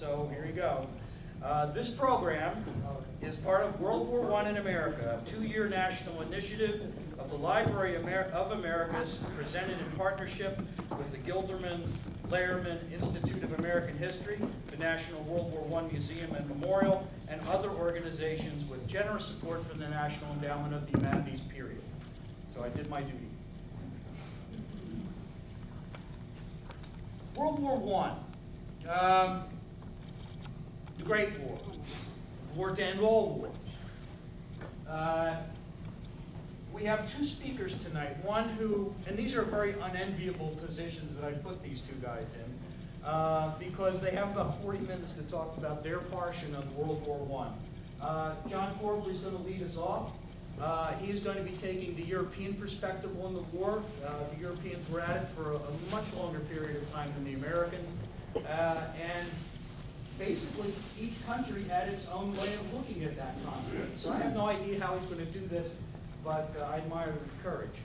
so here you go. This program is part of World War I in America, a 2-year national initiative of the Library of Americas, presented in partnership with the Gilderman-Lehrman Institute of American History, the National World War I Museum and Memorial, and other organizations with generous support from the National Endowment of the Humanities, period. So I did my duty. World War I, the Great War, the war to end all wars. We have two speakers tonight. One who, and these are very unenviable positions that I put these two guys in, because they have about 40 minutes to talk about their portion of World War I. John Corbally is going to lead us off. He is going to be taking the European perspective on the war. The Europeans were at it for a much longer period of time than the Americans. And basically, each country had its own way of looking at that conflict. So I have no idea how he's going to do this, but I admire the courage.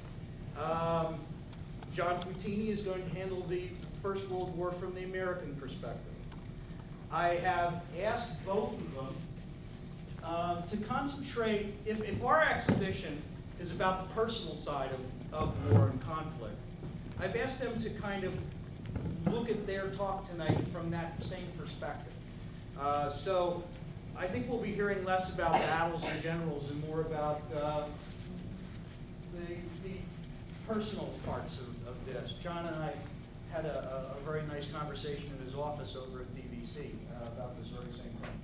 John Futini is going to handle the First World War from the American perspective. I have asked both of them to concentrate, if our exhibition is about the personal side of war and conflict, I've asked them to kind of look at their talk tonight from that same perspective. So I think we'll be hearing less about battles and generals and more about the personal parts of this. John and I had a very nice conversation in his office over at DVC about this very same thing.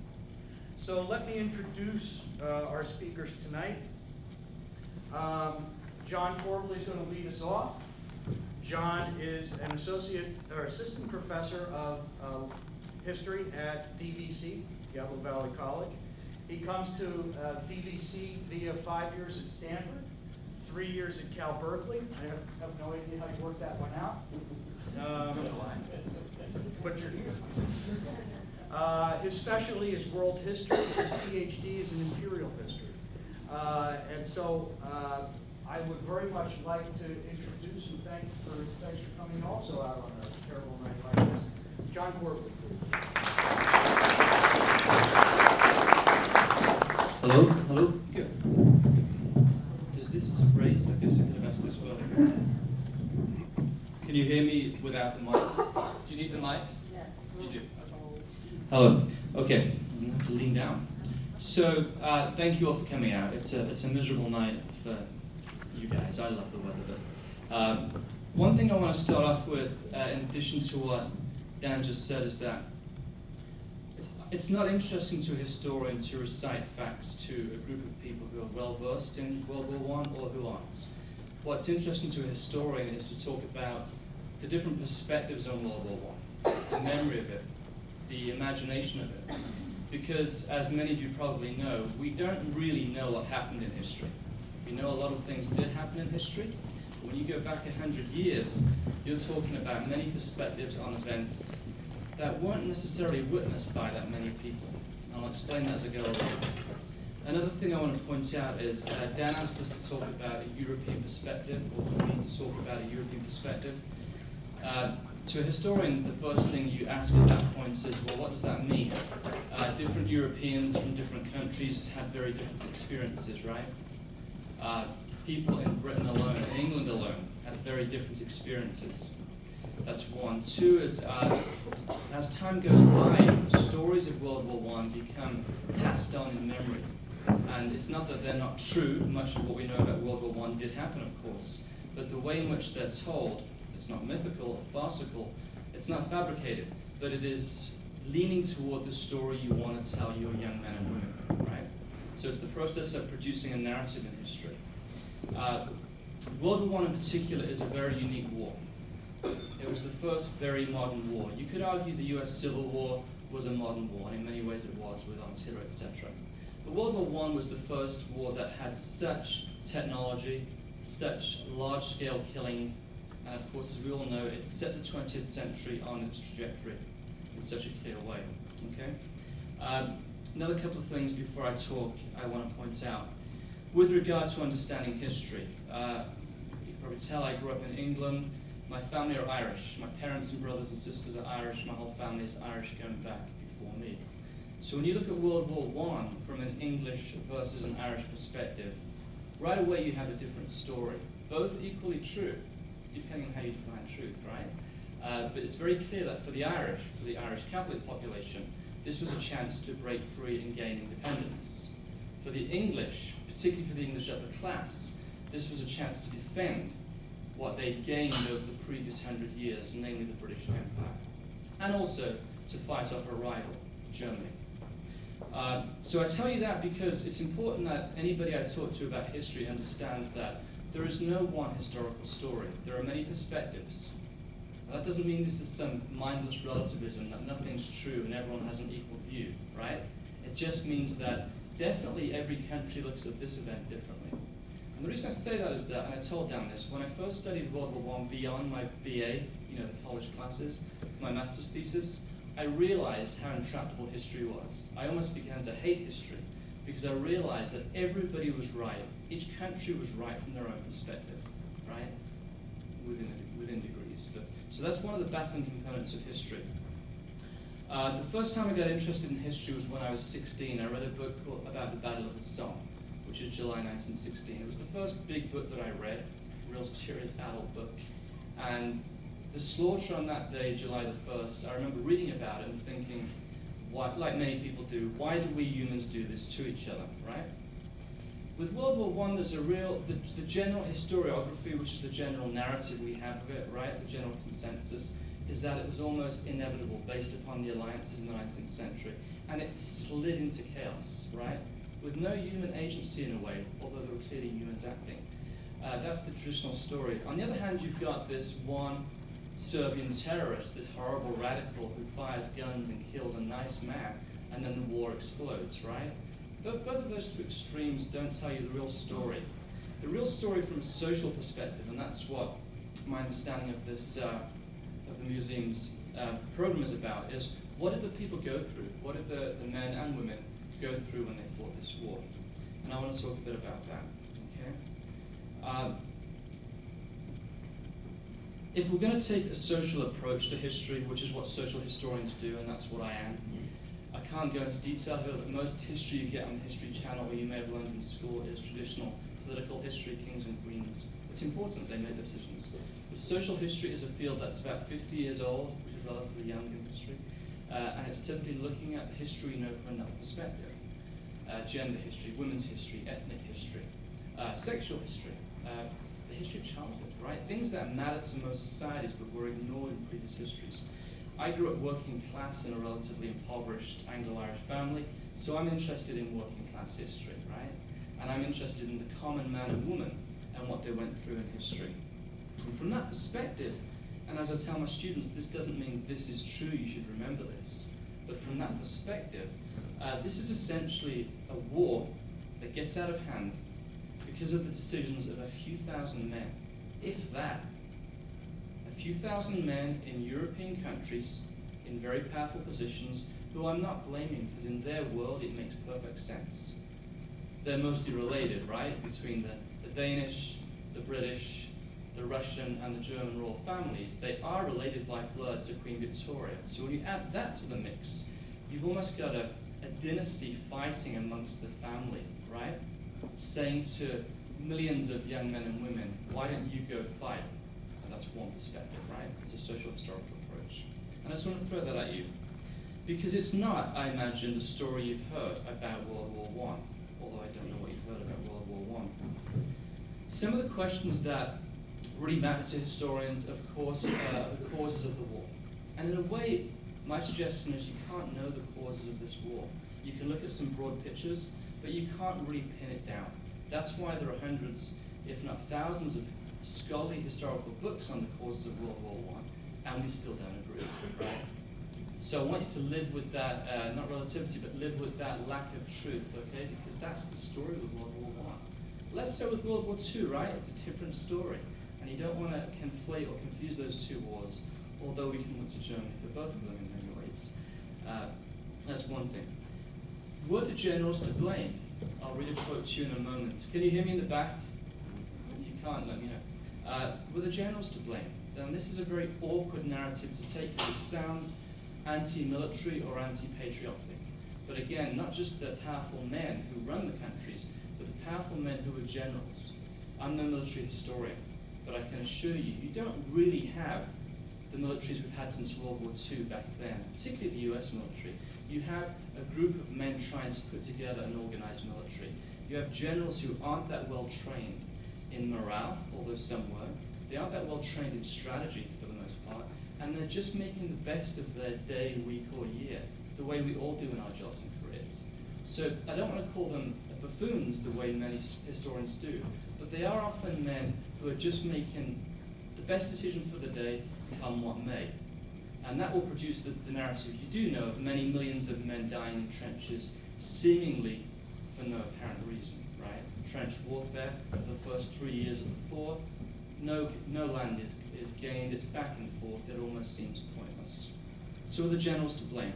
So let me introduce our speakers tonight. John Corbally is going to lead us off. John is an assistant professor of history at DVC, Diablo Valley College. He comes to DVC via 5 years at Stanford, 3 years at Cal Berkeley. I have no idea how you worked that one out. But you're here. His specialty is world history. His PhD is in imperial history. And so I would very much like to introduce and thanks for coming also out on a terrible night like this. John Corbally, please. Hello? Hello? Good. Does this raise? I guess I could have asked this well. Can you hear me without the mic? Do you need the mic? Yes. You do. Hello. Okay. I'm going to have to lean down. So, thank you all for coming out. It's a miserable night for you guys. I love the weather. But one thing I want to start off with, in addition to what Dan just said, is that it's not interesting to a historian to recite facts to a group of people who are well-versed in World War I or who aren't. What's interesting to a historian is to talk about the different perspectives on World War I, the memory of it, the imagination of it. Because, as many of you probably know, we don't really know what happened in history. We know a lot of things did happen in history. But when you go back 100 years, you're talking about many perspectives on events that weren't necessarily witnessed by that many people. I'll explain that as I go along. Another thing I want to point out is that Dan asked us to talk about a European perspective, or for me to talk about a European perspective. To a historian, the first thing you ask at that point is, well, what does that mean? Different Europeans from different countries have very different experiences, right? People in Britain alone, in England alone, have very different experiences. That's one. Two is, as time goes by, the stories of World War I become passed on in memory. And it's not that they're not true. Much of what we know about World War I did happen, of course. But the way in which they're told, it's not mythical or farcical, it's not fabricated, but it is leaning toward the story you want to tell your young men and women, right? So it's the process of producing a narrative in history. World War I in particular is a very unique war. It was the first very modern war. You could argue the US Civil War was a modern war, and in many ways it was, with artillery, etc. But World War I was the first war that had such technology, such large-scale killing, and of course, as we all know, it set the 20th century on its trajectory in such a clear way. Okay. Another couple of things before I talk I want to point out. With regard to understanding history, you can probably tell I grew up in England. My family are Irish. My parents and brothers and sisters are Irish. My whole family is Irish going back before me. So when you look at World War I from an English versus an Irish perspective, right away you have a different story. Both equally true, depending on how you define truth, right? But it's very clear that for the Irish Catholic population, this was a chance to break free and gain independence. For the English, particularly for the English upper class, this was a chance to defend what they'd gained over the previous 100 years, namely the British Empire, and also to fight off a rival, Germany. So I tell you that because it's important that anybody I talk to about history understands that there is no one historical story. There are many perspectives. Now, that doesn't mean this is some mindless relativism, that nothing's true and everyone has an equal view, right? It just means that definitely every country looks at this event differently. And the reason I say that is that, and I told Dan this, when I first studied World War I beyond my BA, the college classes, for my master's thesis, I realized how intractable history was. I almost began to hate history because I realized that everybody was right. Each country was right from their own perspective, right? Within degrees. So that's one of the baffling components of history. The first time I got interested in history was when I was 16. I read a book about the Battle of the Somme, which is July 1916. It was the first big book that I read, real serious adult book. And the slaughter on that day, July the 1st, I remember reading about it and thinking, like many people do, why do we humans do this to each other, right? With World War I, there's the general historiography, which is the general narrative we have of it, right? The general consensus is that it was almost inevitable based upon the alliances in the 19th century. And it slid into chaos, right? With no human agency in a way, although there were clearly humans acting. That's the traditional story. On the other hand, you've got this one Serbian terrorist, this horrible radical who fires guns and kills a nice man, and then the war explodes, right? Both of those two extremes don't tell you the real story. The real story from a social perspective, and that's what my understanding of this, of the museum's program is about, is what did the people go through? What did the men and women go through when they fought this war? And I want to talk a bit about that, okay? If we're going to take a social approach to history, which is what social historians do, and that's what I am, I can't go into detail here, but most history you get on the History Channel, or you may have learned in school, is traditional political history, kings and queens. It's important they make decisions. But social history is a field that's about 50 years old, which is relatively young in history, and it's typically looking at the history you know from another perspective. Gender history, women's history, ethnic history, sexual history, the history of childhood, right? Things that matter to most societies but were ignored in previous histories. I grew up working class in a relatively impoverished Anglo-Irish family, so I'm interested in working class history, right? And I'm interested in the common man and woman and what they went through in history. And from that perspective, and as I tell my students, this doesn't mean this is true, you should remember this, but from that perspective, this is essentially a war that gets out of hand because of the decisions of a few thousand men, if that. A few thousand men in European countries in very powerful positions who I'm not blaming because in their world it makes perfect sense. They're mostly related, right, between the Danish, the British, the Russian and the German royal families. They are related by blood to Queen Victoria. So when you add that to the mix, you've almost got a dynasty fighting amongst the family, right? Saying to millions of young men and women, why don't you go fight? And that's one perspective, right? It's a social historical approach. And I just want to throw that at you. Because it's not, I imagine, the story you've heard about World War I, although I don't know what you've heard about World War I. Some of the questions that really matter to historians, of course, are the causes of the war. And in a way, my suggestion is you can't know the causes of this war. You can look at some broad pictures, but you can't really pin it down. That's why there are hundreds, if not thousands, of scholarly historical books on the causes of World War I, and we still don't agree, right? So I want you to live with that, not relativity, but live with that lack of truth, okay? Because that's the story with World War I. Less so with World War II, right? It's a different story. And you don't want to conflate or confuse those two wars, although we can look to Germany for both of them in many ways. That's one thing. Were the generals to blame? I'll read a quote to you in a moment. Can you hear me in the back? If you can't, let me know. Were the generals to blame? Then this is a very awkward narrative to take because it sounds anti-military or anti-patriotic. But again, not just the powerful men who run the countries, but the powerful men who are generals. I'm no military historian, but I can assure you, you don't really have the militaries we've had since World War II back then, particularly the US military. You have a group of men trying to put together an organized military. You have generals who aren't that well trained in morale, although some were. They aren't that well trained in strategy for the most part, and they're just making the best of their day, week, or year, the way we all do in our jobs and careers. So I don't want to call them buffoons the way many historians do, but they are often men who are just making the best decision for the day, come what may. And that will produce the narrative you do know of many millions of men dying in trenches, seemingly for no apparent reason, right? Trench warfare for the first 3 years of the war, no land is gained, it's back and forth, it almost seems pointless. So are the generals to blame?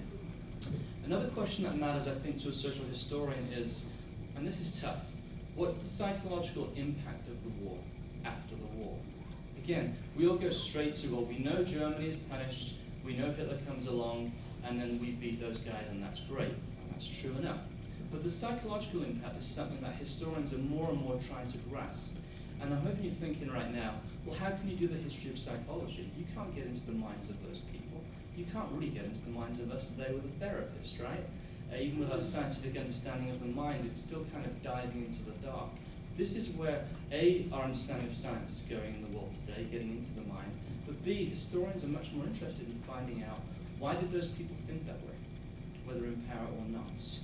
Another question that matters, I think, to a social historian is, and this is tough, what's the psychological impact of the war after the war? Again, we all go straight to, well, we know Germany is punished, we know Hitler comes along, and then we beat those guys, and that's great, and that's true enough. But the psychological impact is something that historians are more and more trying to grasp. And I'm hoping you're thinking right now, well, how can you do the history of psychology? You can't get into the minds of those people. You can't really get into the minds of us today with a therapist, right? Even with our scientific understanding of the mind, it's still kind of diving into the dark. This is where, A, our understanding of science is going in the world today, getting into the mind, but B, historians are much more interested in finding out why did those people think that way, whether in power or not.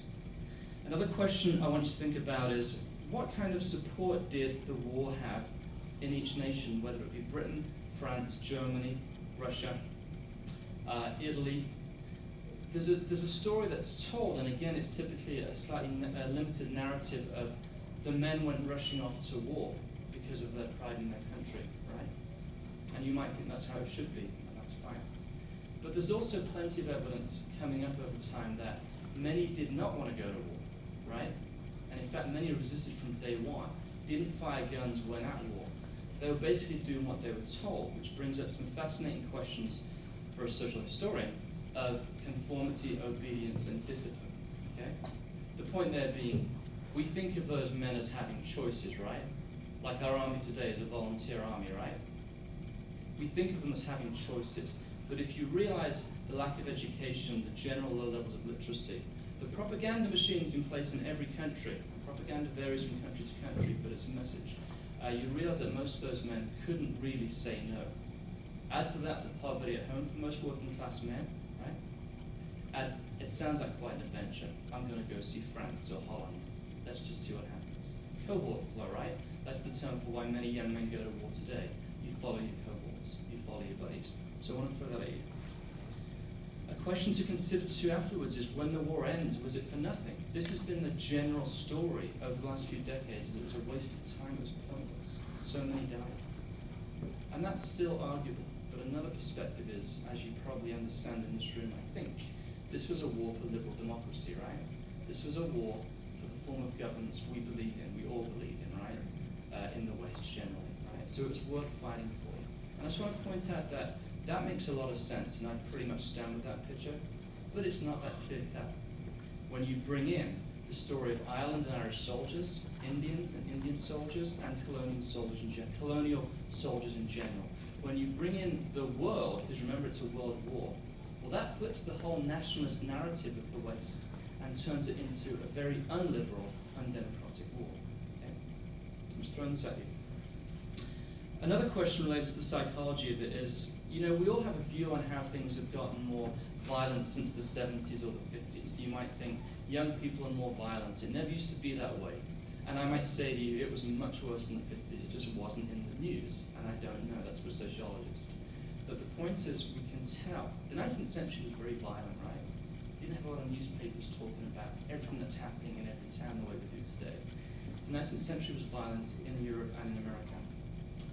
Another question I want you to think about is, what kind of support did the war have in each nation, whether it be Britain, France, Germany, Russia, Italy? There's a story that's told, and again, it's typically a slightly limited narrative of the men went rushing off to war because of their pride in their country, right? And you might think that's how it should be, and that's fine. But there's also plenty of evidence coming up over time that many did not want to go to war, right? And in fact, many resisted from day one, didn't fire guns when at war. They were basically doing what they were told, which brings up some fascinating questions for a social historian of conformity, obedience, and discipline, okay? The point there being, we think of those men as having choices, right? Like our army today is a volunteer army, right? We think of them as having choices, but if you realize the lack of education, the general low levels of literacy, the propaganda machines in place in every country, propaganda varies from country to country, but it's a message, you realize that most of those men couldn't really say no. Add to that the poverty at home for most working class men, right? It sounds like quite an adventure. I'm going to go see France or Holland. Let's just see what happens. Cohort flow, right? That's the term for why many young men go to war today. You follow your cohorts, you follow your buddies. So I want to throw that at you. A question to consider too afterwards is, when the war ends, was it for nothing? This has been the general story over the last few decades, is it was a waste of time, it was pointless. So many died. And that's still arguable. But another perspective is, as you probably understand in this room, I think, this was a war for liberal democracy, right? This was a war for the form of governance we believe in, we all believe in, right? In the West generally, right? So it was worth fighting for. And I just want to point out that that makes a lot of sense, and I pretty much stand with that picture, but it's not that clear-cut. When you bring in the story of Ireland and Irish soldiers, Indians and Indian soldiers, and colonial soldiers in general, when you bring in the world, because remember it's a world war, well, that flips the whole nationalist narrative of the West and turns it into a very unliberal, undemocratic war. Okay? I'm just throwing this at you. Another question related to the psychology of it is, you know, we all have a view on how things have gotten more violent since the 70s or the 50s. You might think young people are more violent. It never used to be that way. And I might say to you, it was much worse in the 50s. It just wasn't in the news. And I don't know. That's for sociologists. But the point is, we can tell. The 19th century was very violent, right? We didn't have a lot of newspapers talking about everything that's happening in every town the way we do today. The 19th century was violent in Europe and in America.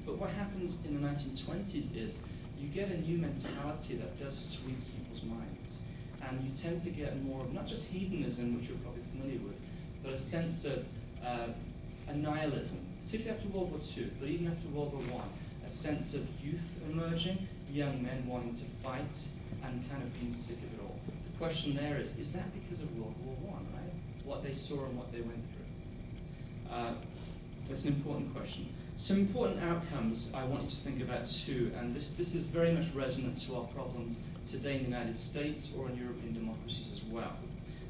But what happens in the 1920s is you get a new mentality that does sweep people's minds. And you tend to get more of not just hedonism, which you're probably familiar with, but a sense of a nihilism, particularly after World War II, but even after World War I, a sense of youth emerging, young men wanting to fight and kind of being sick of it all. question there is that because of World War I, right? What they saw and what they went through. That's an important question. Some important outcomes I want you to think about too, and this is very much resonant to our problems today in the United States or in European democracies as well.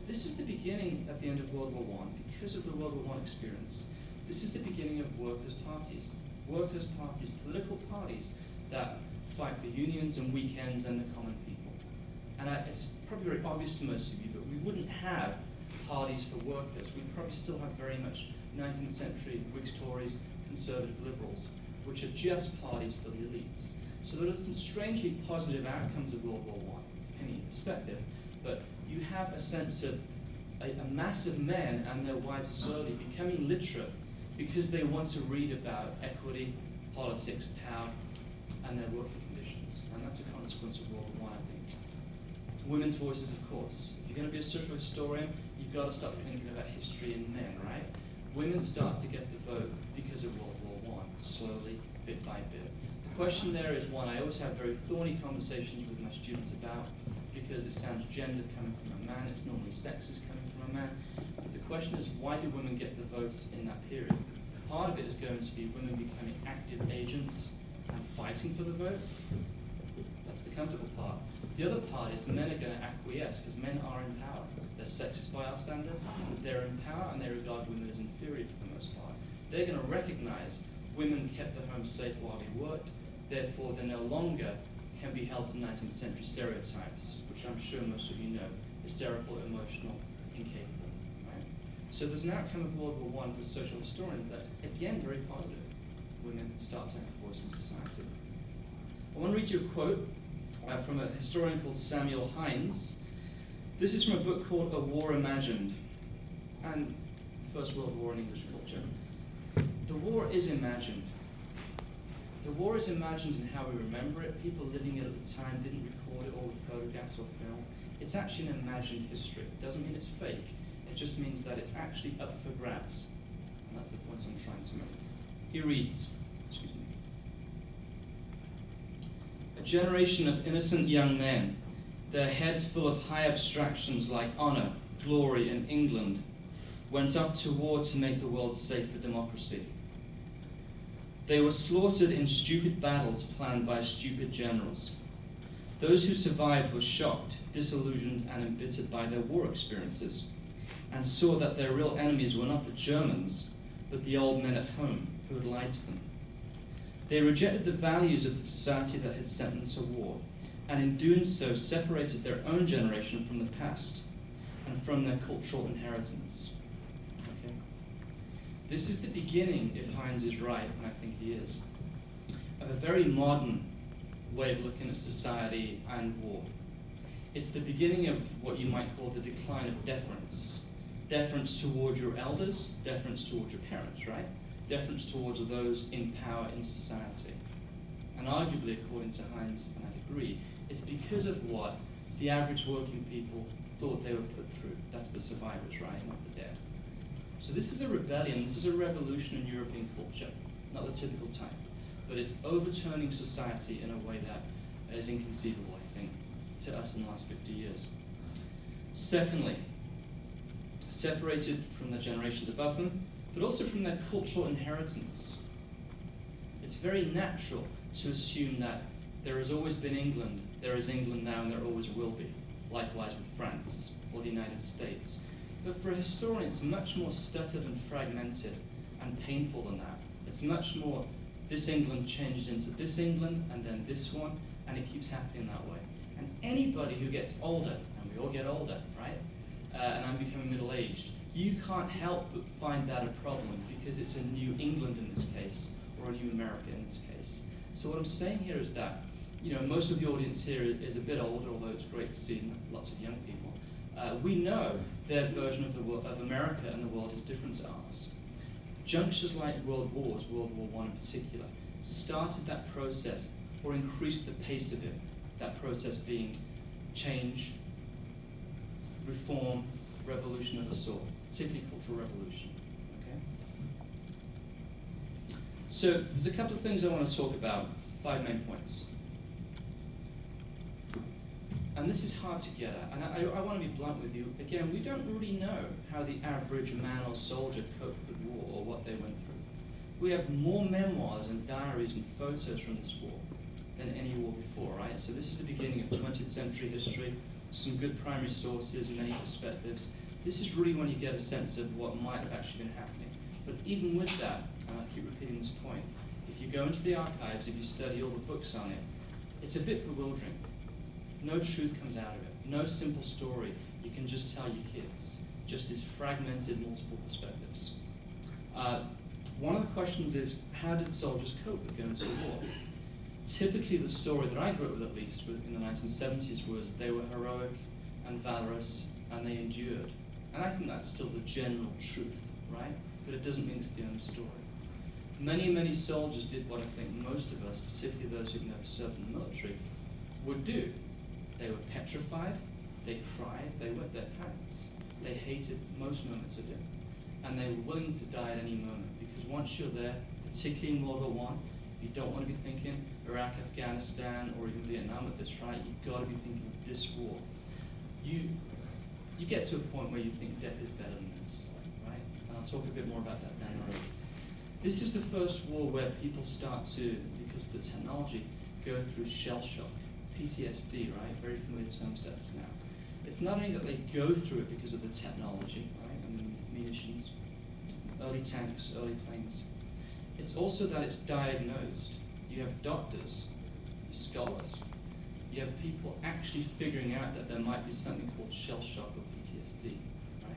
This is the beginning at the end of World War I, because of the World War I experience. This is the beginning of workers' parties, political parties that fight for unions and weekends and the common people. And it's probably very obvious to most of you, but we wouldn't have parties for workers. We'd probably still have very much 19th century Whigs, Tories, conservative liberals, which are just parties for the elites. So there are some strangely positive outcomes of World War I, depending on your perspective, but you have a sense of a mass of men and their wives slowly becoming literate because they want to read about equity, politics, power, and their working conditions. And that's a consequence of World War I think. Women's voices, of course. If you're going to be a social historian, you've got to start thinking about history and men, right? Women start to get the vote because of World War I, slowly, bit by bit. The question there is one I always have very thorny conversations with my students about, because it sounds gendered coming from a man, it's normally sexist coming from a man. But the question is, why do women get the votes in that period? Part of it is going to be women becoming active agents and fighting for the vote. That's the comfortable part. The other part is men are going to acquiesce because men are in power. They're sexist by our standards, but they're in power and they regard women as inferior for the most part. They're going to recognize women kept the home safe while they worked, therefore they no longer can be held to 19th century stereotypes, which I'm sure most of you know, hysterical, emotional, incapable. Right? So there's an outcome of World War I for social historians that's, again, very positive. Women start to have a voice in society. I want to read you a quote from a historian called Samuel Hines. This is from a book called A War Imagined, and the First World War in English culture. The war is imagined. The war is imagined in how we remember it. People living it at the time didn't record it all with photographs or film. It's actually an imagined history. It doesn't mean it's fake. It just means that it's actually up for grabs. And that's the point I'm trying to make. He reads, a generation of innocent young men, their heads full of high abstractions like honor, glory, and England, went off to war to make the world safe for democracy. They were slaughtered in stupid battles planned by stupid generals. Those who survived were shocked, disillusioned, and embittered by their war experiences, and saw that their real enemies were not the Germans, but the old men at home who had lied to them. They rejected the values of the society that had sent them to war, and in doing so separated their own generation from the past and from their cultural inheritance. Okay? This is the beginning, if Hines is right, and I think he is, of a very modern way of looking at society and war. It's the beginning of what you might call the decline of deference. Deference towards your elders, deference towards your parents, right? Deference towards those in power in society. And arguably, according to Hines, and I agree, it's because of what the average working people thought they were put through. That's the survivors, right, not the dead. So this is a rebellion, this is a revolution in European culture, not the typical type, but it's overturning society in a way that is inconceivable, I think, to us in the last 50 years. Secondly, separated from the generations above them, but also from their cultural inheritance. It's very natural to assume that there has always been England, there is England now, and there always will be. Likewise with France or the United States. But for a historian, it's much more stuttered and fragmented and painful than that. It's much more, this England changes into this England and then this one, and it keeps happening that way. And anybody who gets older, and we all get older, right? And I'm becoming middle-aged, you can't help but find that a problem because it's a new England in this case, or a new America in this case. So what I'm saying here is that, you know, most of the audience here is a bit older, although it's great to see lots of young people. We know their version of America and the world is different to ours. Junctures like world wars, World War I in particular, started that process or increased the pace of it, that process being change, reform, revolution of a sort, particularly cultural revolution. Okay? So there's a couple of things I want to talk about, 5 main points. And this is hard to get at. And I want to be blunt with you. Again, we don't really know how the average man or soldier coped with war or what they went through. We have more memoirs and diaries and photos from this war than any war before, right? So this is the beginning of 20th century history, some good primary sources, many perspectives. This is really when you get a sense of what might have actually been happening. But even with that, and I keep repeating this point, if you go into the archives, if you study all the books on it, it's a bit bewildering. No truth comes out of it. No simple story you can just tell your kids. Just these fragmented, multiple perspectives. One of the questions is, how did soldiers cope with going to war? Typically, the story that I grew up with, at least in the 1970s, was they were heroic and valorous, and they endured. And I think that's still the general truth, right? But it doesn't mean it's the only story. Many, many soldiers did what I think most of us, particularly those who've never served in the military, would do. They were petrified, they cried, they wet their pants. They hated most moments of it. And they were willing to die at any moment, because once you're there, particularly in World War I, you don't want to be thinking Iraq, Afghanistan, or even Vietnam at this, right? You've got to be thinking of this war. You get to a point where you think death is better than this, right? And I'll talk a bit more about that down the road. This is the first war where people start to, because of the technology, go through shell shock, PTSD, right? Very familiar terms to us now. It's not only that they go through it because of the technology, right? I mean, munitions, early tanks, early planes. It's also that it's diagnosed. You have doctors, scholars. You have people actually figuring out that there might be something called shell shock or PTSD, right?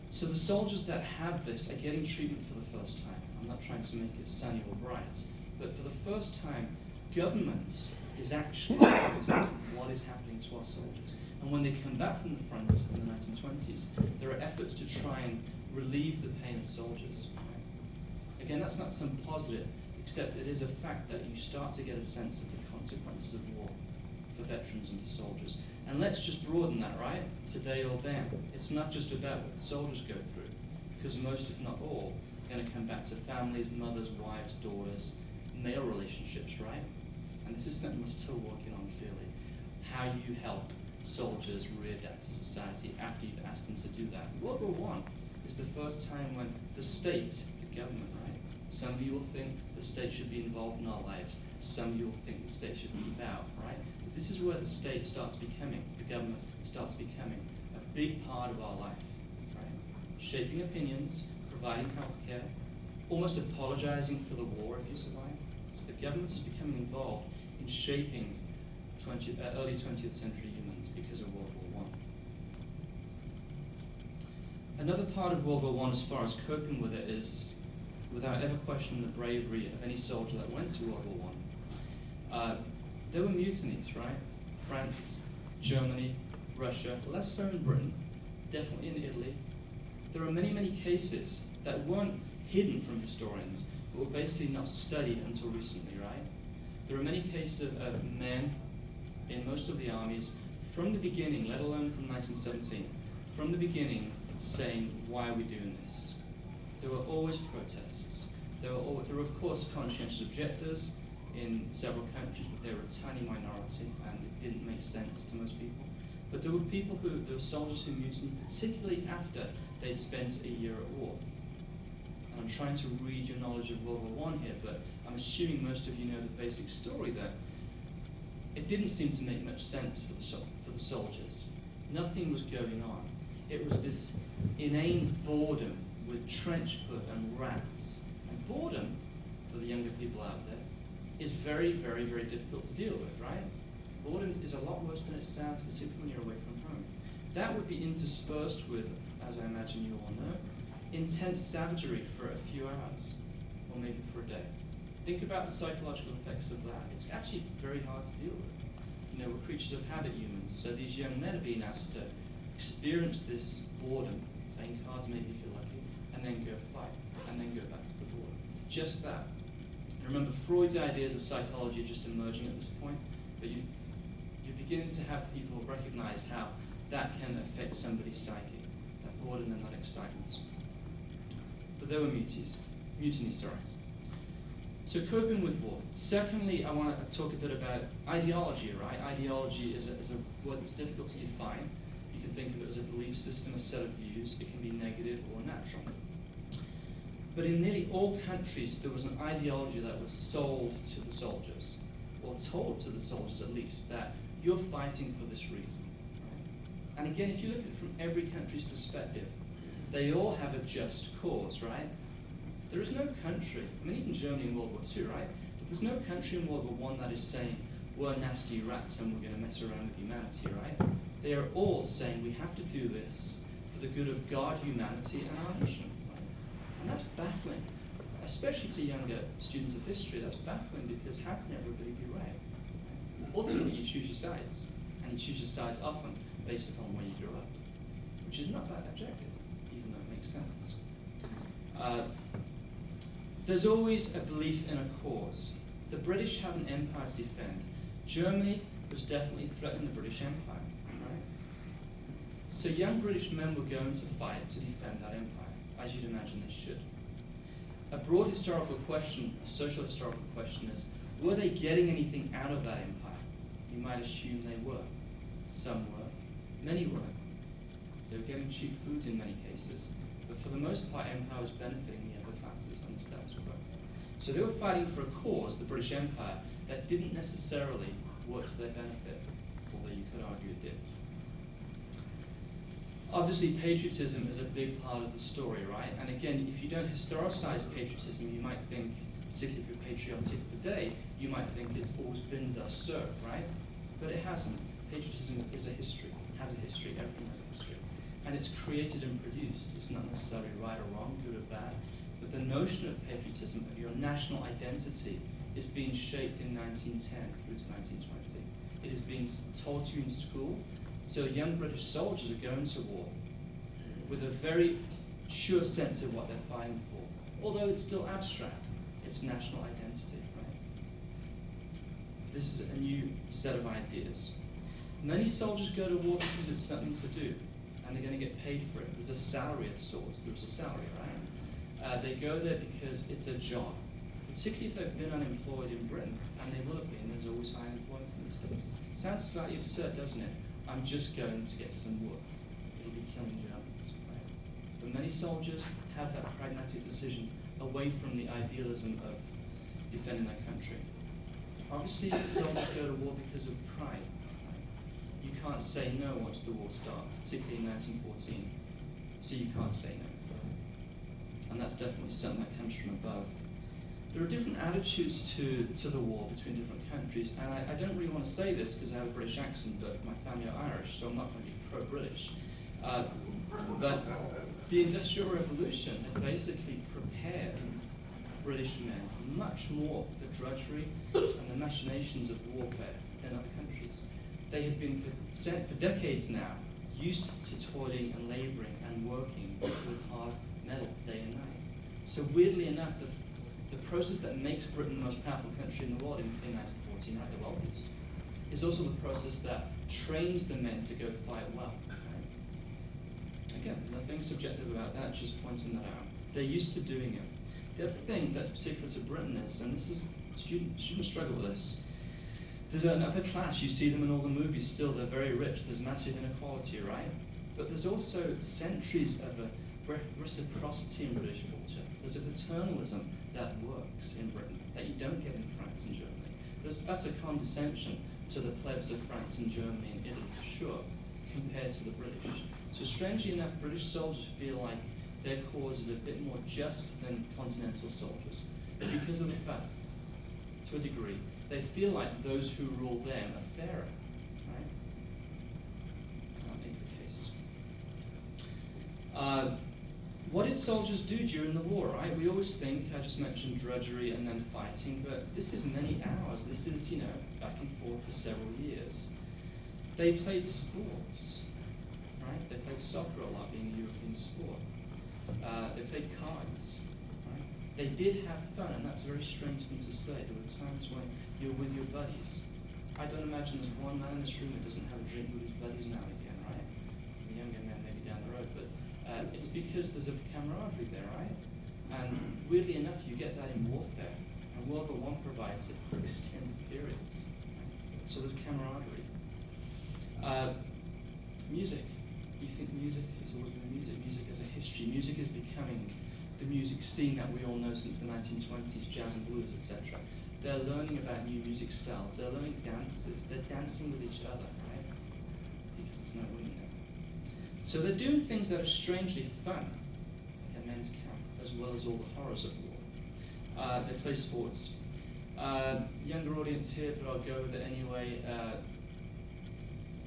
So the soldiers that have this are getting treatment for the first time. I'm not trying to make it sunny or bright, but for the first time, government is actually looking at what is happening to our soldiers. And when they come back from the front in the 1920s, there are efforts to try and relieve the pain of soldiers. Right? Again, that's not some positive, except it is a fact that you start to get a sense of the consequences of war for veterans and for soldiers. And let's just broaden that, right? Today or then. It's not just about what the soldiers go through, because most, if not all, are going to come back to families, mothers, wives, daughters, male relationships, right? And this is something we're still working on clearly. How you help soldiers readapt to society after you've asked them to do that. World War I is the first time when the state, the government, right? Some of you will think the state should be involved in our lives. Some of you will think the state should keep out, right? But this is where the state starts becoming, the government starts becoming a big part of our life, right? Shaping opinions, providing healthcare, almost apologizing for the war if you survive. So the government is becoming involved in shaping early 20th century humans because of World War I. Another part of World War I, as far as coping with it, is without ever questioning the bravery of any soldier that went to World War I. There were mutinies, right? France, Germany, Russia, less so in Britain, definitely in Italy. There are many, many cases that weren't hidden from historians, but were basically not studied until recently, right? There are many cases of men in most of the armies from the beginning, let alone from 1917, from the beginning saying, why are we doing this? There were always protests. There were of course conscientious objectors in several countries, but they were a tiny minority and it didn't make sense to most people. But there were there were soldiers who mutinied, particularly after they'd spent a year at war. And I'm trying to read your knowledge of World War I here, but I'm assuming most of you know the basic story that it didn't seem to make much sense for the soldiers. Nothing was going on. It was this inane boredom with trench foot and rats. And boredom, for the younger people out there, is very, very, very difficult to deal with, right? Boredom is a lot worse than it sounds, particularly when you're away from home. That would be interspersed with, as I imagine you all know, intense savagery for a few hours, or maybe for a day. Think about the psychological effects of that. It's actually very hard to deal with. You know, we're creatures of habit, humans, so these young men are being asked to experience this boredom, playing cards maybe if you're lucky, and then go fight, and then go back to the border. Just that. And remember, Freud's ideas of psychology are just emerging at this point, but you're beginning to have people recognize how that can affect somebody's psyche, that boredom and that excitement. But there were mutinies. So coping with war. Secondly, I want to talk a bit about ideology, right? Ideology is a word that's difficult to define. You can think of it as a belief system, a set of views. It can be negative or natural. But in nearly all countries, there was an ideology that was sold to the soldiers, or told to the soldiers at least, that you're fighting for this reason. Right? And again, if you look at it from every country's perspective, they all have a just cause, right? There is no country, I mean even Germany in World War II, right? But there's no country in World War I that is saying, we're nasty rats and we're going to mess around with humanity, right? They are all saying we have to do this for the good of God, humanity, and our nation. Right? And that's baffling, especially to younger students of history. That's baffling because how can everybody be right? Ultimately, you choose your sides, and you choose your sides often based upon where you grew up, which is not that objective, even though it makes sense. There's always a belief in a cause. The British had an empire to defend. Germany was definitely threatening the British Empire, right? So young British men were going to fight to defend that empire, as you'd imagine they should. A broad historical question, a social historical question is, were they getting anything out of that empire? You might assume they were. Some were. Many weren't. They were getting cheap foods in many cases. But for the most part, empire was benefiting the upper classes and the status quo. So they were fighting for a cause, the British Empire, that didn't necessarily work to their benefit, although you could argue it did. Obviously, patriotism is a big part of the story, right? And again, if you don't historicize patriotism, you might think, particularly if you're patriotic today, you might think it's always been thus so, right? But it hasn't. Patriotism is a history, has a history, everything has a history. And it's created and produced. It's not necessarily right or wrong, good or bad, but the notion of patriotism, of your national identity, is being shaped in 1910 through to 1920. It is being taught to you in school, so young British soldiers are going to war with a very sure sense of what they're fighting for, although it's still abstract. It's national identity, right? This is a new set of ideas. Many soldiers go to war because it's something to do, and they're going to get paid for it. There's a salary of sorts. There's a salary, right? They go there because it's a job, particularly if they've been unemployed in Britain, and they will have been. There's always high unemployment in these days. Sounds slightly absurd, doesn't it? I'm just going to get some work. It'll be killing Germans, right? But many soldiers have that pragmatic decision away from the idealism of defending their country. Obviously, soldiers go to war because of pride. You can't say no once the war starts, particularly in 1914. So you can't say no. And that's definitely something that comes from above. There are different attitudes to the war between different countries, and I don't really want to say this because I have a British accent, but my family are Irish, so I'm not going to be pro-British. But the Industrial Revolution had basically prepared British men much more for drudgery and the machinations of warfare than other countries. They had been for decades now used to toiling and labouring and working with hard metal day and night. So weirdly enough, the process that makes Britain the most powerful country in the world in 1914, right, the wealthiest, is also the process that trains the men to go fight well. Right? Again, nothing subjective about that, just pointing that out. They're used to doing it. The other thing that's particular to Britain is, and this is, students struggle with this, there's an upper class, you see them in all the movies still, they're very rich, there's massive inequality, right? But there's also centuries of a reciprocity in British culture. There's a paternalism that works in Britain that you don't get in France and Germany. There's utter condescension to the plebs of France and Germany and Italy, for sure, compared to the British. So strangely enough, British soldiers feel like their cause is a bit more just than continental soldiers, because of the fact, to a degree, they feel like those who rule them are fairer, right? Can't make the case. What did soldiers do during the war, right? We always think, I just mentioned drudgery and then fighting, but this is many hours. This is, back and forth for several years. They played sports, right? They played soccer a lot, being a European sport. They played cards, right? They did have fun, and that's a very strange thing to say. There were times when you're with your buddies. I don't imagine there's one man in this room who doesn't have a drink with his buddies now and again, right? The younger men maybe down the road, but it's because there's a camaraderie there, right? And weirdly enough, you get that in warfare. And World War I provides it for extended periods. Right? So there's camaraderie. Music. You think music is always been music. Music is a history. Music is becoming the music scene that we all know since the 1920s, jazz and blues, etc. They're learning about new music styles. They're learning dances. They're dancing with each other, right? Because there's no women there. So they're doing things that are strangely fun, like a men's camp, as well as all the horrors of war. They play sports. Younger audience here, but I'll go with it anyway.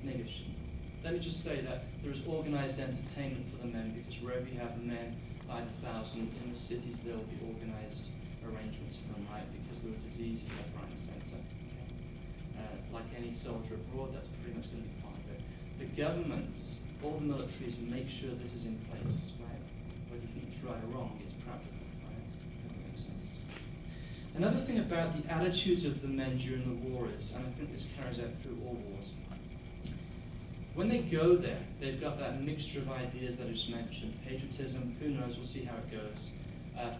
Maybe I shouldn't. Let me just say that there is organised entertainment for the men, because wherever you have men by the thousand in the cities, there will be organised arrangements for them, right? Because there are diseases left, right, and centre. Okay? Like any soldier abroad, that's pretty much going to be part of it. The governments, all the militaries, make sure this is in place, right? Whether you think it's right or wrong, it's practical, right? If that makes sense. Another thing about the attitudes of the men during the war is, and I think this carries out through all wars, when they go there, they've got that mixture of ideas that I just mentioned. Patriotism, who knows, we'll see how it goes.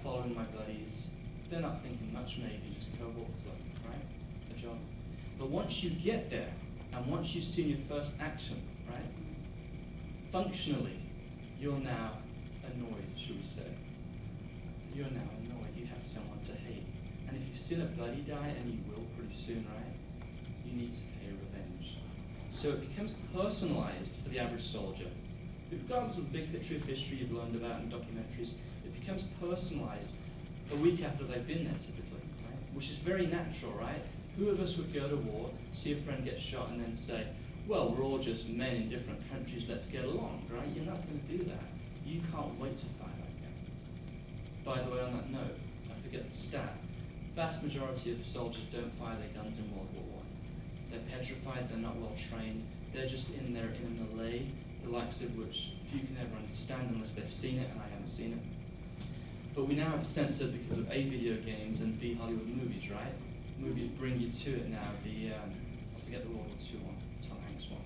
Following my buddies. They're not thinking much, maybe, just cobalt flow, right? A job. But once you get there, and once you've seen your first action, right? Functionally, you're now annoyed, should we say. You're now annoyed, you have someone to hate. And if you've seen a buddy die, and you will pretty soon, right? You need to pay revenge. So it becomes personalized for the average soldier. Regardless of the big picture of history you've learned about in documentaries, it becomes personalized a week after they've been there, typically, right? Which is very natural, right? Who of us would go to war, see a friend get shot, and then say, well, we're all just men in different countries, let's get along, right? You're not going to do that. You can't wait to fight again. By the way, on that note, I forget the stat. Vast majority of soldiers don't fire their guns in World War I. They're petrified, they're not well trained, they're just in there in a melee, the likes of which few can ever understand unless they've seen it, and I haven't seen it. But we now have censored because of A, video games, and B, Hollywood movies, right? Movies bring you to it now. I forget the World War II one, Tom Hanks one,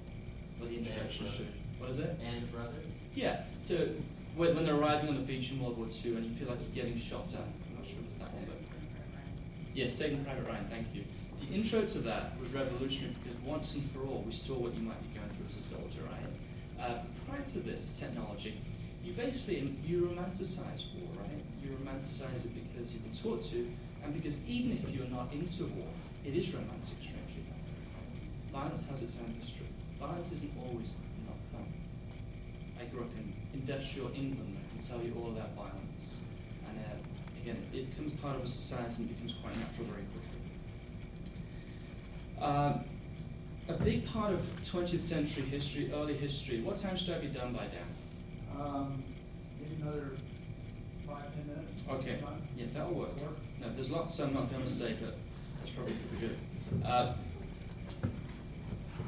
or the introduction should. What is it? And Brother? Yeah, so when they're arriving on the beach in World War II and you feel like you're getting shot at, I'm not sure if it's that one, but yeah, Saving Private Ryan, thank you. The intro to that was revolutionary because once and for all, we saw what you might be going through as a soldier, right? Prior to this technology, you romanticize war, right? You romanticize it because you've been taught to, and because even if you're not into war, it is romantic, strangely enough. Violence has its own history. Violence isn't always not fun. I grew up in industrial England. I can tell you all about violence. And again, it becomes part of a society and it becomes quite natural very quickly. A big part of 20th century history, early history, what time should I be done by, Dan? Maybe another 5-10 minutes. Okay, Time? yeah, that'll work. No, there's lots I'm not going to say, but that's probably pretty good.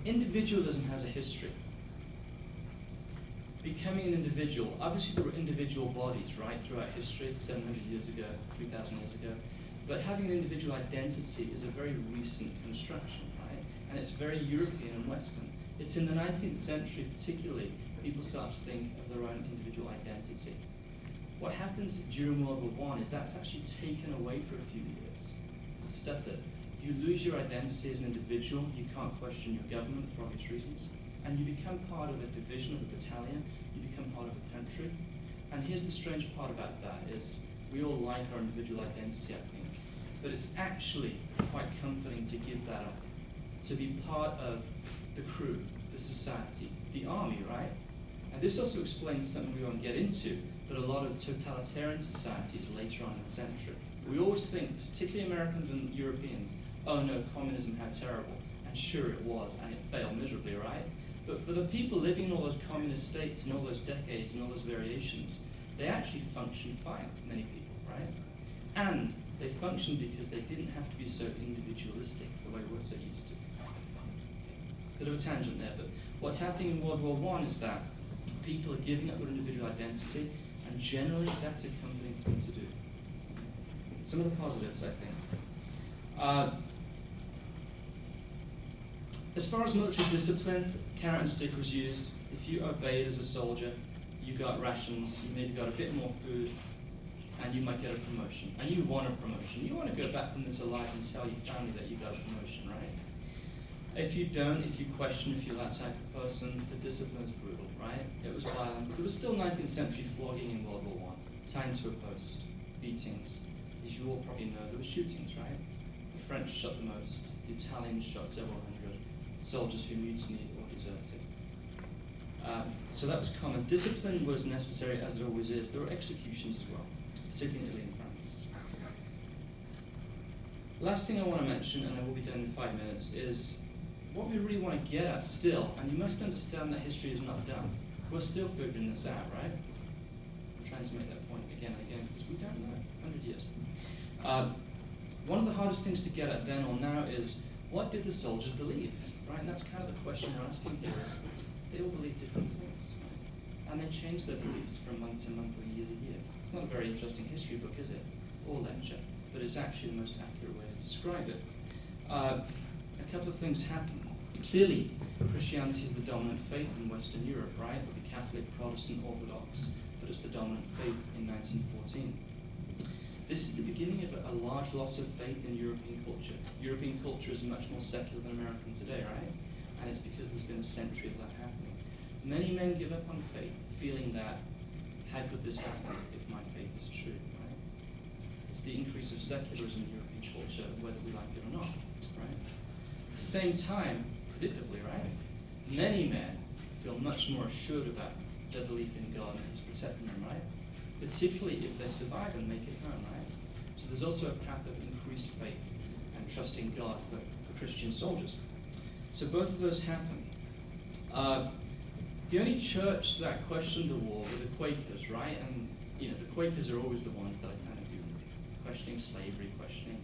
Individualism has a history. Becoming an individual, obviously there were individual bodies, right, throughout history, 700 years ago, 3,000 years ago, but having an individual identity is a very recent construction, right, and it's very European and Western. It's in the 19th century particularly, people start to think of their own individual identity. What happens during World War I is that's actually taken away for a few years. It's stuttered. You lose your identity as an individual, you can't question your government for obvious reasons, and you become part of a division of a battalion, you become part of a country. And here's the strange part about that is we all like our individual identity, I think, but it's actually quite comforting to give that up, to be part of the crew, the society, the army, right? And this also explains something we won't get into, but a lot of totalitarian societies later on in the century. We always think, particularly Americans and Europeans, oh no, communism, how terrible. And sure it was, and it failed miserably, right? But for the people living in all those communist states and all those decades and all those variations, they actually functioned fine, many people, right? And they functioned because they didn't have to be so individualistic the way we're so used to. Bit of a tangent there, but what's happening in World War I is that people are giving up their individual identity, and generally that's a comforting thing to do. Some of the positives, I think. As far as military discipline, carrot and stick was used. If you obeyed as a soldier, you got rations, you maybe got a bit more food, and you might get a promotion, and you want a promotion. You want to go back from this alive and tell your family that you got a promotion, right? If you don't, if you question if you're that type of person, the discipline is brutal, right? It was violent. There was still 19th century flogging in World War I, tied to a post, beatings. As you all probably know, there were shootings, right? The French shot the most, the Italians shot several hundred, soldiers who mutinied or deserted. So that was common. Discipline was necessary, as it always is. There were executions as well, particularly in France. Last thing I want to mention, and I will be done in 5 minutes, is what we really want to get at still, and you must understand that history is not done. We're still figuring this out, right? I'm trying to make that point again and again, because we don't know, 100 years. One of the hardest things to get at then or now is, what did the soldiers believe, right? And that's kind of the question we're asking here is, they all believe different things, right? And they change their beliefs from month to month or year to year. It's not a very interesting history book, is it? Or lecture, but it's actually the most accurate way to describe it. A couple of things happen. Clearly, Christianity is the dominant faith in Western Europe, right? The Catholic, Protestant, Orthodox, but it's the dominant faith in 1914. This is the beginning of a large loss of faith in European culture. European culture is much more secular than American today, right? And it's because there's been a century of that happening. Many men give up on faith, feeling that, how could this happen if my faith is true, right? It's the increase of secularism in European culture, whether we like it or not, right? At the same time, predictably, right? Many men feel much more assured about their belief in God and His protecting them, right? Particularly if they survive and make it home, right? So there's also a path of increased faith and trusting God for Christian soldiers. So both of those happen. The only church that questioned the war were the Quakers, right? And the Quakers are always the ones that are kind of questioning slavery, questioning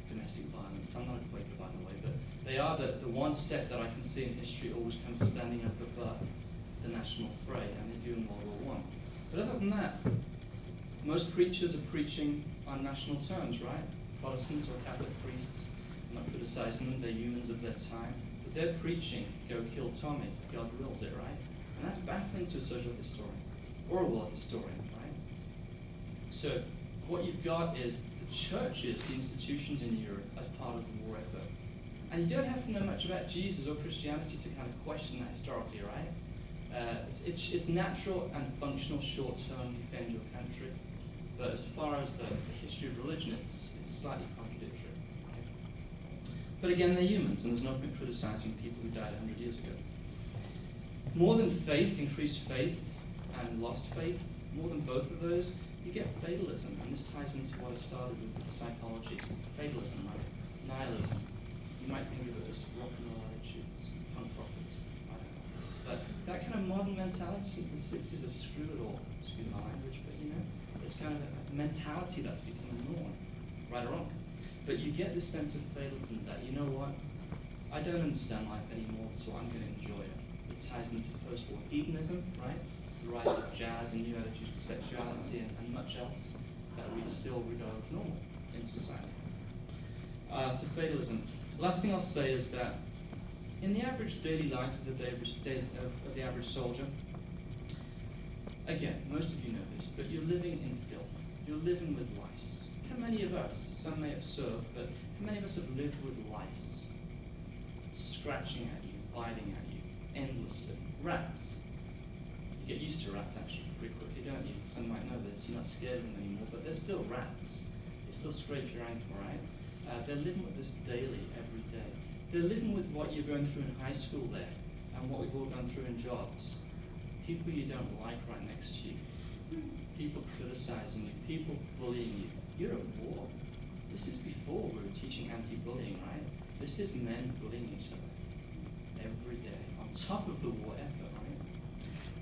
domestic violence. I'm not a Quaker, by the way, but they are the one set that I can see in history always kind of standing up above the national fray, and they do in World War I. But other than that, most preachers are preaching on national terms, right? Protestants or Catholic priests, I'm not criticizing them, they're humans of their time, but they're preaching, go kill Tommy, God wills it, right? And that's baffling to a social historian, or a world historian, right? So, what you've got is the churches, the institutions in Europe, as part of the war effort. And you don't have to know much about Jesus or Christianity to kind of question that historically, right? It's natural and functional short-term defend your country, but as far as the history of religion, it's slightly contradictory. Right? But again, they're humans, and there's no point criticizing people who died 100 years ago. More than faith, increased faith, and lost faith, more than both of those, you get fatalism, and this ties into what I started with psychology. Fatalism, right? Nihilism. You might think of it as rock and roll attitudes, punk rockers, I don't know. But that kind of modern mentality since the 60s of screw it all, excuse my language, but it's kind of a mentality that's become a norm, right or wrong. But you get this sense of fatalism that, you know what, I don't understand life anymore, so I'm going to enjoy it. It ties into post-war hedonism, right? The rise of jazz and new attitudes to sexuality and much else that we still regard as normal in society. So fatalism. Last thing I'll say is that in the average daily life of the average soldier, again, most of you know this, but you're living in filth. You're living with lice. How many of us, some may have served, but how many of us have lived with lice? Scratching at you, biting at you, endlessly. Rats. You get used to rats actually pretty quickly, don't you? Some might know this. You're not scared of them anymore, but they're still rats. They still scrape your ankle, right? They're living with this daily, every day. They're living with what you're going through in high school there, and what we've all gone through in jobs. People you don't like right next to you. People criticizing you. People bullying you. You're at war. This is before we were teaching anti-bullying, right? This is men bullying each other every day, on top of the war effort,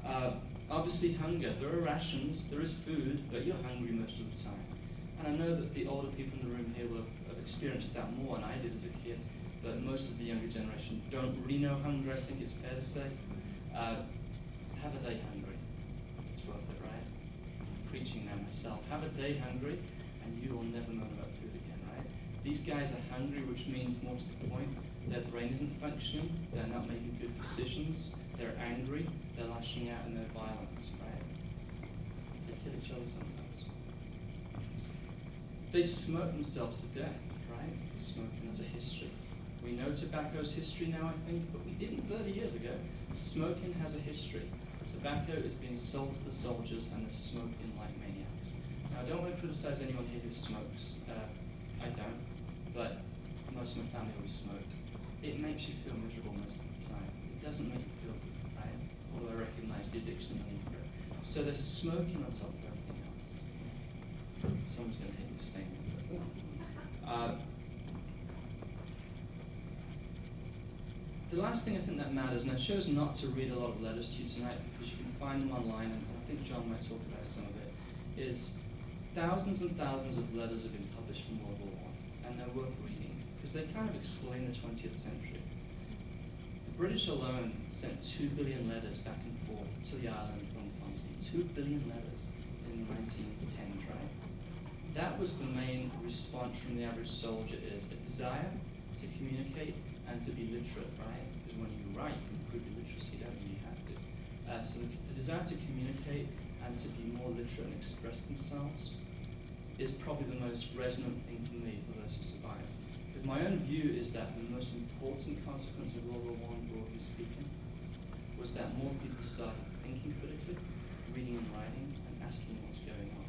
right? Obviously hunger. There are rations, there is food, but you're hungry most of the time. And I know that the older people in the room here will have experienced that more than I did as a kid, but most of the younger generation don't really know hunger, I think it's fair to say. Have a day hungry. It's worth it, right? I'm preaching now myself. Have a day hungry, and you will never moan about food again, right? These guys are hungry, which means, more to the point, their brain isn't functioning, they're not making good decisions, they're angry, they're lashing out in their violence, right? They kill each other sometimes. They smoke themselves to death, right? Smoking has a history. We know tobacco's history now, I think, but we didn't 30 years ago. Smoking has a history. Tobacco is being sold to the soldiers and they're smoking like maniacs. Now, I don't want to criticize anyone here who smokes. I don't, but most of my family always smoked. It makes you feel miserable most of the time. It doesn't make you feel good, right? Although I recognize the addiction and the need for it. So they're smoking on top of everything else. Someone's going to hate me for saying that. The last thing I think that matters, and I chose not to read a lot of letters to you tonight because you can find them online, and I think John might talk about some of it, is thousands and thousands of letters have been published from World War I, and they're worth reading because they kind of explain the 20th century. The British alone sent 2 billion letters back and forth to the island from Ponzi. 2 billion letters in the 1910s, right? That was the main response from the average soldier, is a desire to communicate and to be literate, right? Because when you write, you can prove your literacy, don't you? You have to. So the desire to communicate and to be more literate and express themselves is probably the most resonant thing for me, for those who survive. Because my own view is that the most important consequence of World War I, broadly speaking, was that more people started thinking critically, reading and writing, and asking what's going on.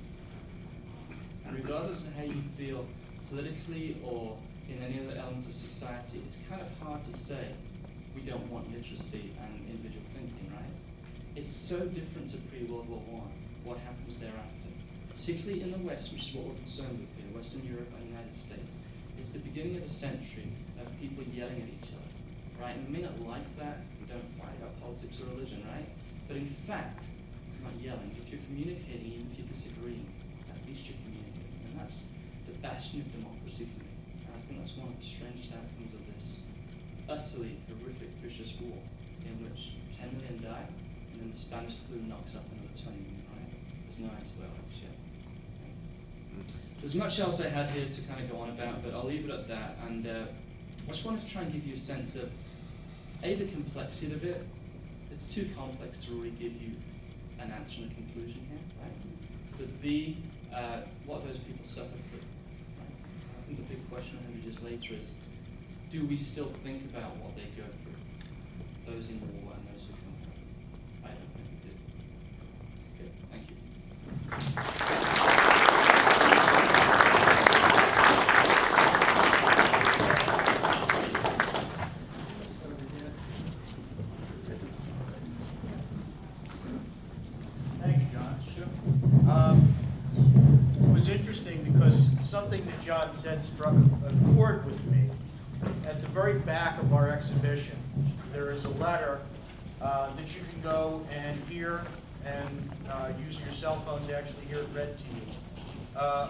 And regardless of how you feel politically or in any other elements of society, it's kind of hard to say we don't want literacy and individual thinking, right? It's so different to pre-World War I, what happens thereafter. Particularly in the West, which is what we're concerned with here, Western Europe and the United States. It's the beginning of a century of people yelling at each other, right? And we may not like that, we don't fight about politics or religion, right? But in fact, you're not yelling. If you're communicating, even if you're disagreeing, at least you're communicating. And that's the bastion of democracy for me. I think that's one of the strangest outcomes of this utterly horrific, vicious war, in which 10 million die, and then the Spanish flu knocks off another 20 million, right? There's no antibiotics yet. There's much else I had here to kind of go on about, but I'll leave it at that. And I just wanted to try and give you a sense of, A, the complexity of it. It's too complex to really give you an answer and a conclusion here, right? But B, what those people suffer through. I think the big question 100 years later is, do we still think about what they go through? Those in war and those who come home. I don't think we do. Okay, thank you. Thank you, John. It was interesting because something that John said struck a chord with me. At the very back of our exhibition, there is a letter that you can go and hear and use your cell phone to actually hear it read to you.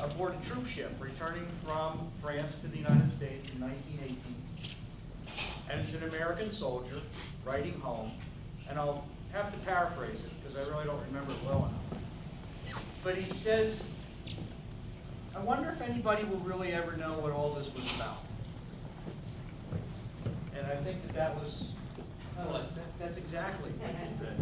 Aboard a troop ship returning from France to the United States in 1918. And it's an American soldier writing home, and I'll have to paraphrase it because I really don't remember it well enough. But he says, I wonder if anybody will really ever know what all this was about. And I think that was, That's what I said. that's exactly what he said.